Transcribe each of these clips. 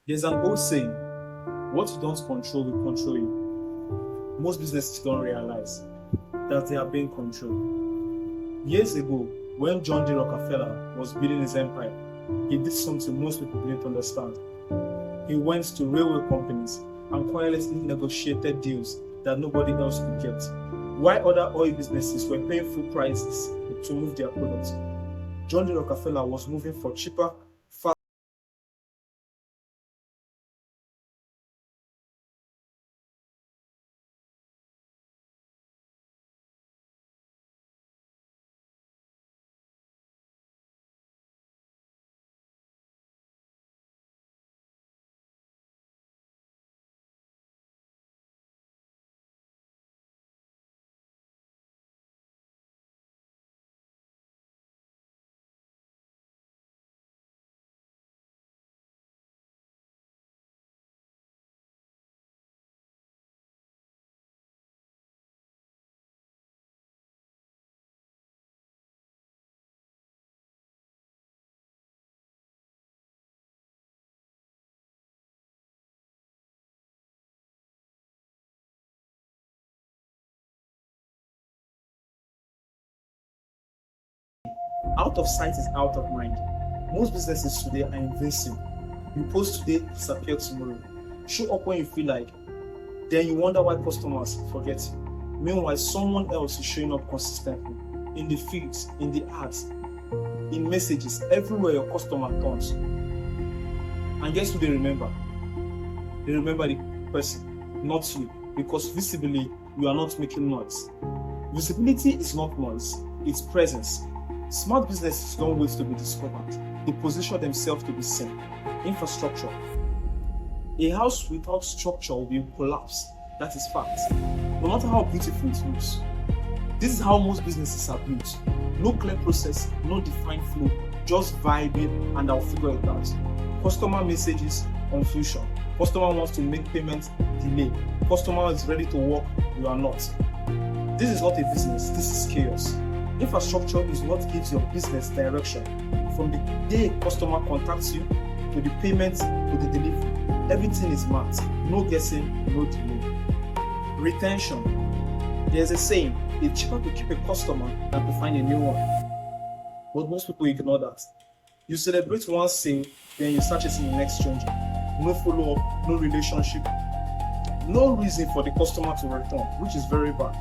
There's an old saying, what you don't control will control you. Most businesses don't realize that they are being controlled. Years ago, when John D. Rockefeller was building his empire, he did something most people didn't understand. He went to railway companies and quietly negotiated deals that nobody else could get. While other oil businesses were paying full prices to move their products, John D. Rockefeller was moving for cheaper, fast, out of sight is out of mind. Most businesses today are invincible. You post today, disappear tomorrow. Show up when you feel like, then you wonder why customers forget you. Meanwhile, someone else is showing up consistently in the feeds, in the ads, in messages, everywhere your customer turns. And guess who they remember? They remember the person, not you, because visibly you are not making noise. Visibility is not noise, it's presence. Smart businesses don't wait to be discovered, they position themselves to be seen. Infrastructure. A house without structure will collapse, that is fact. No matter how beautiful it looks. This is how most businesses are built. No clear process, no defined flow, just vibing and I'll figure it out. Customer messages, confusion. Customer wants to make payment, delay. Customer is ready to work, you are not. This is not a business, this is chaos. Infrastructure is what gives your business direction. From the day a customer contacts you, to the payment, to the delivery, everything is mapped. No guessing, no delay. Retention. There's a saying, it's cheaper to keep a customer than to find a new one. But most people ignore that. You celebrate one sale, then you start chasing the next stranger. No follow-up, no relationship, no reason for the customer to return, which is very bad.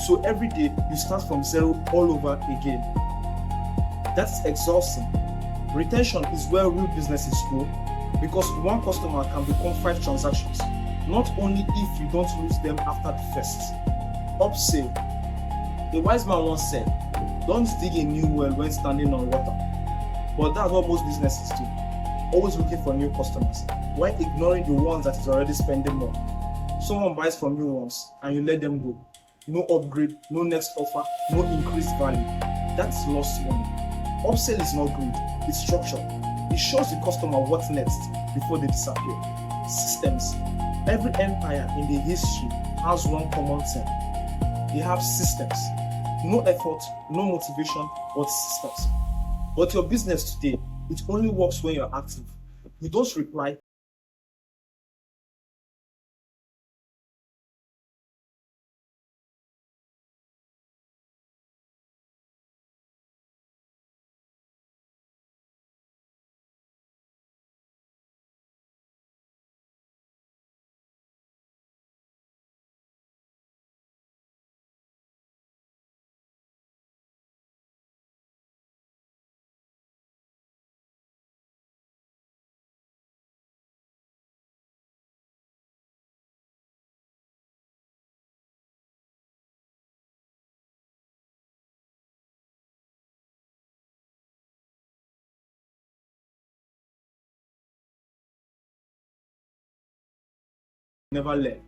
So every day you start from zero all over again. That's exhausting. Retention is where real businesses grow because one customer can become 5 transactions, not only if you don't lose them after the first. Upsell. A wise man once said, don't dig a new well when standing on water. But that's what most businesses do. Always looking for new customers, while ignoring the ones that is already spending more. Someone buys from you once and you let them go. No upgrade, no next offer, no increased value. That's lost money. Upsell is not greed, it's structure. It shows the customer what's next before they disappear. Systems. Every empire in the history has one common thing. They have systems. No effort, no motivation, but systems. But your business today, it only works when you're active. You don't reply, never learn.